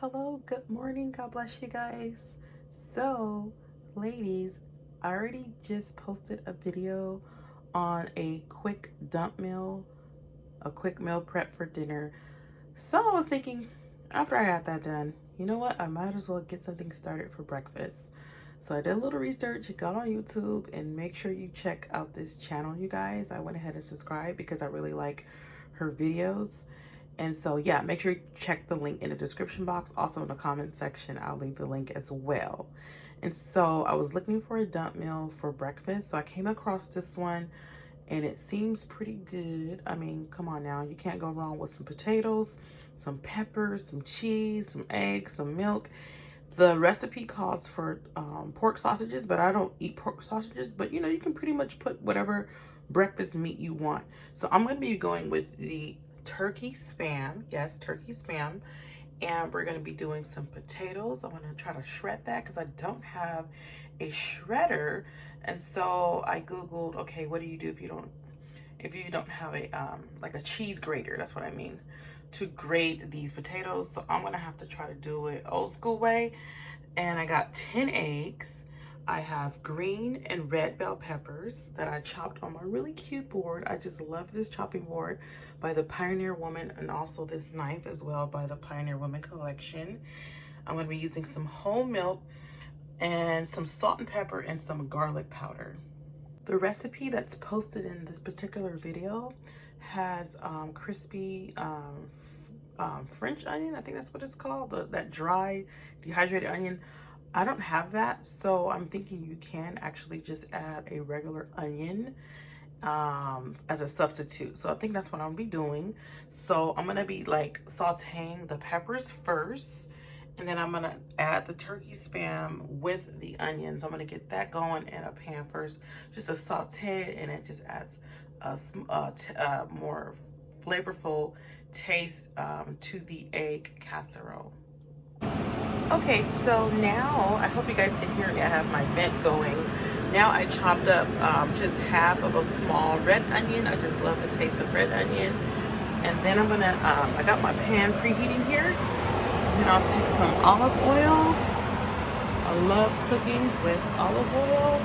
Hello, good morning. God bless you guys. So, ladies, I already just posted a video on a quick dump meal, a quick meal prep for dinner. So, I was thinking after I got that done, you know what? I might as well get something started for breakfast. So, I did a little research, got on YouTube, and make sure you check out this channel, you guys. I went ahead and subscribed because I really like her videos. And so, yeah, make sure you check the link in the description box. Also in the comment section, I'll leave the link as well. And so I was looking for a dump meal for breakfast. So I came across this one and it seems pretty good. I mean, come on now. You can't go wrong with some potatoes, some peppers, some cheese, some eggs, some milk. The recipe calls for pork sausages, but I don't eat pork sausages. But, you know, you can pretty much put whatever breakfast meat you want. So I'm going to be going with the turkey spam. Yes, turkey spam. And we're going to be doing some potatoes. I'm going to try to shred that because I don't have a shredder. And so I Googled, okay, what do you do if you don't have a like a cheese grater? That's what I mean, to grate these potatoes. So I'm going to have to try to do it old school way. And I got 10 eggs. I have green and red bell peppers that I chopped on my really cute board. I just love this chopping board by the Pioneer Woman, and also this knife as well by the Pioneer Woman collection. I'm going to be using some whole milk and some salt and pepper and some garlic powder. The recipe that's posted in this particular video has crispy French onion. I think that's what it's called, that dry dehydrated onion. I don't have that, so I'm thinking you can actually just add a regular onion as a substitute. So I think that's what I'm gonna be doing. So I'm gonna be like sauteing the peppers first, and then I'm gonna add the turkey spam with the onions. I'm gonna get that going in a pan first, just to saute it, and it just adds a more flavorful taste to the egg casserole. Okay, so now I hope you guys can hear me. I have my vent going. Now I chopped up just half of a small red onion. I just love the taste of red onion. And then I'm gonna, I got my pan preheating here. And I'll take some olive oil. I love cooking with olive oil.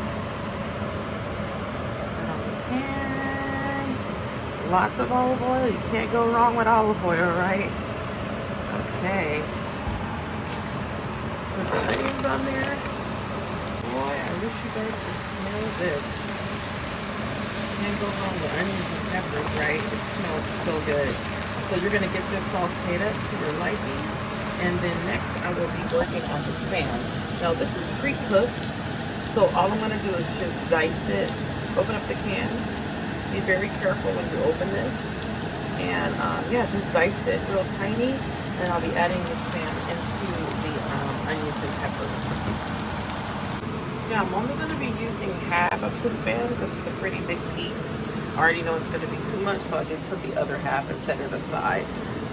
Put on the pan. Lots of olive oil. You can't go wrong with olive oil, right? Okay. Put the onions on there. Boy, I wish you guys could smell this. Can't go wrong with onions and peppers, right? It smells so good. So you're gonna get this sauteed up to your liking. And then next I will be working on the spam. Now this is pre-cooked, so all I'm gonna do is just dice it, open up the can. Be very careful when you open this. And yeah, just dice it real tiny. And I'll be adding the spam into the onions and peppers. Yeah, I'm only going to be using half of the spam because it's a pretty big piece. I already know it's going to be too much, so I just put the other half and set it aside.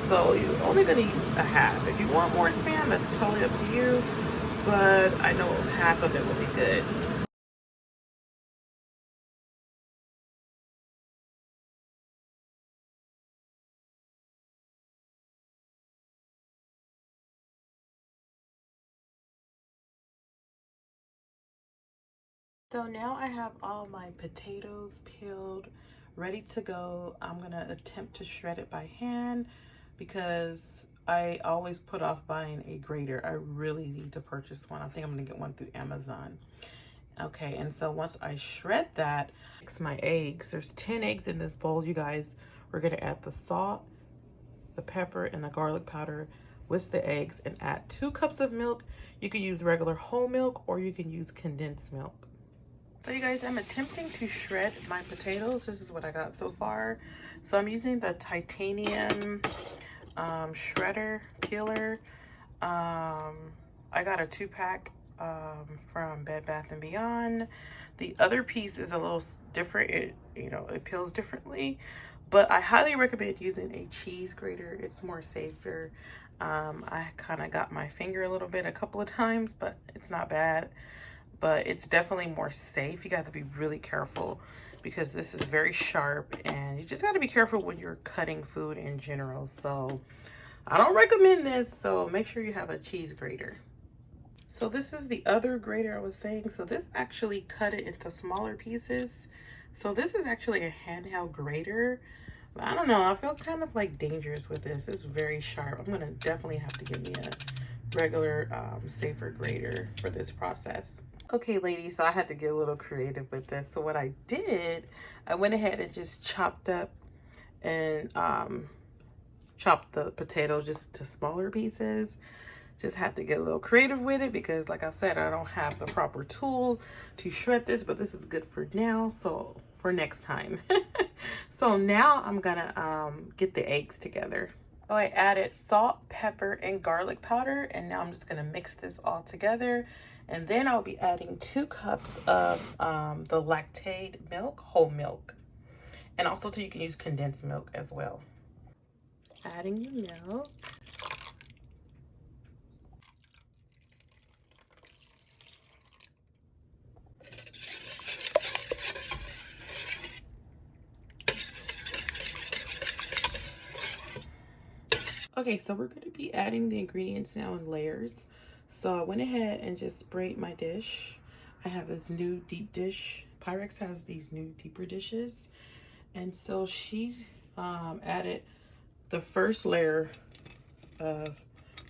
So you're only going to use a half. If you want more spam, that's totally up to you, but I know half of it will be good. So now I have all my potatoes peeled, ready to go. I'm gonna attempt to shred it by hand because I always put off buying a grater. I really need to purchase one. I think I'm gonna get one through Amazon. Okay, and so once I shred that, mix my eggs. There's 10 eggs in this bowl, you guys. We're gonna add the salt, the pepper, and the garlic powder with the eggs, and add 2 cups of milk. You can use regular whole milk or you can use condensed milk. So you guys, I'm attempting to shred my potatoes. This is what I got so far. So I'm using the titanium shredder peeler. I got a 2-pack from Bed Bath & Beyond. The other piece is a little different. It peels differently, but I highly recommend using a cheese grater. It's more safer. I kind of got my finger a little bit a couple of times, but it's not bad. But it's definitely more safe. You got to be really careful because this is very sharp, and you just got to be careful when you're cutting food in general. So I don't recommend this, so make sure you have a cheese grater. So this is the other grater I was saying. So this actually cut it into smaller pieces. So this is actually a handheld grater. But I don't know, I feel kind of like dangerous with this. It's very sharp. I'm gonna definitely have to get me a regular, safer grater for this process. Okay, ladies, so I had to get a little creative with this. So what I did, I went ahead and just chopped up and chopped the potatoes just to smaller pieces. Just had to get a little creative with it because, like I said, I don't have the proper tool to shred this, but this is good for now, so for next time. So now I'm gonna get the eggs together. So I added salt, pepper, and garlic powder, and now I'm just gonna mix this all together. And then I'll be adding 2 cups of the lactate milk, whole milk. And also too, you can use condensed milk as well. Adding the milk. Okay, so we're going to be adding the ingredients now in layers. So I went ahead and just sprayed my dish. I have this new deep dish. Pyrex has these new deeper dishes. And so she added the first layer of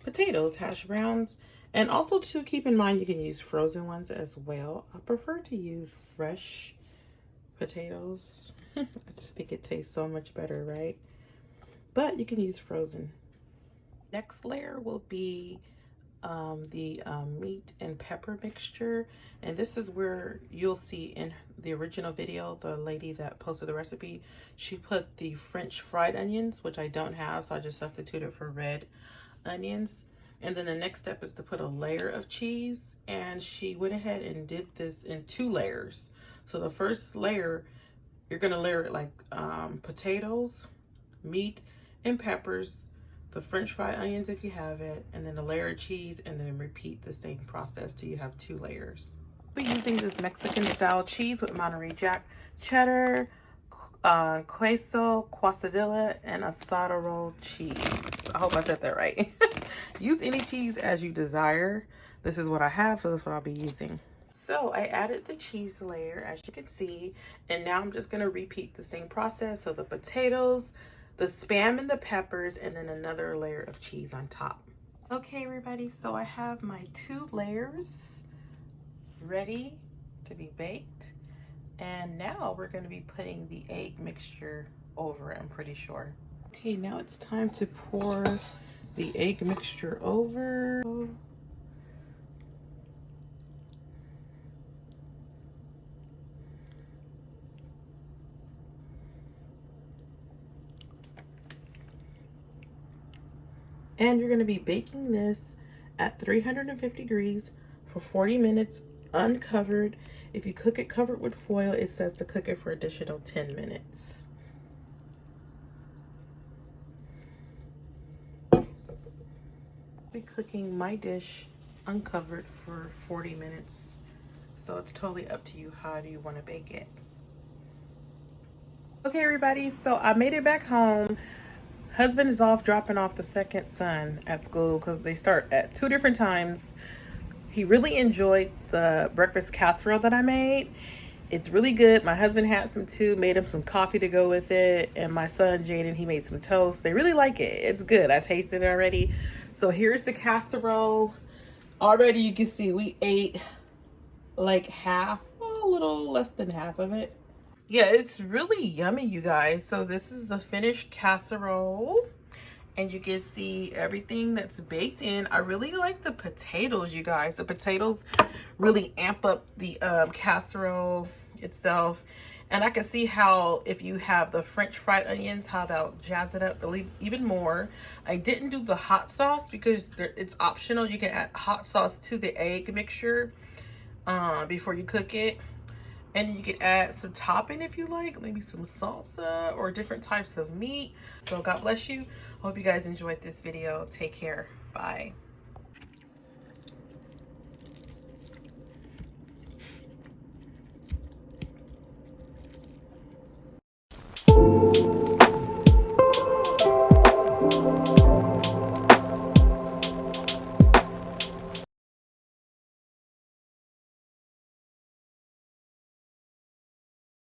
potatoes, hash browns. And also to keep in mind, you can use frozen ones as well. I prefer to use fresh potatoes. I just think it tastes so much better, right? But you can use frozen. Next layer will be the meat and pepper mixture, and this is where you'll see in the original video, the lady that posted the recipe, she put the French fried onions, which I don't have, so I just substituted for red onions. And then the next step is to put a layer of cheese, and she went ahead and did this in 2 layers. So the first layer, you're gonna layer it like potatoes, meat, and peppers, the French fried onions if you have it, and then a layer of cheese, and then repeat the same process till you have 2 layers. We're using this Mexican style cheese with Monterey Jack cheddar, queso, quesadilla, and asada roll cheese. I hope I said that right. Use any cheese as you desire. This is what I have, so that's what I'll be using. So I added the cheese layer, as you can see, and now I'm just gonna repeat the same process. So the potatoes, the Spam and the peppers, and then another layer of cheese on top. Okay, everybody, so I have my 2 layers ready to be baked. And now we're going to be putting the egg mixture over it, I'm pretty sure. Okay, now it's time to pour the egg mixture over. And you're going to be baking this at 350 degrees for 40 minutes uncovered. If you cook it covered with foil, it says to cook it for additional 10 minutes. I'll be cooking my dish uncovered for 40 minutes. So it's totally up to you how do you want to bake it. Okay, everybody, so I made it back home. Husband is off dropping off the second son at school because they start at 2 different times. He really enjoyed the breakfast casserole that I made. It's really good. My husband had some too, made him some coffee to go with it. And my son, Jaden, he made some toast. They really like it. It's good. I tasted it already. So here's the casserole. Already you can see we ate like half, well, a little less than half of it. Yeah, it's really yummy, you guys. So this is the finished casserole. And you can see everything that's baked in. I really like the potatoes, you guys. The potatoes really amp up the casserole itself. And I can see how if you have the French fried onions, how they'll jazz it up really even more. I didn't do the hot sauce because it's optional. You can add hot sauce to the egg mixture before you cook it. And you can add some topping if you like, maybe some salsa or different types of meat. So God bless you. Hope you guys enjoyed this video. Take care. Bye.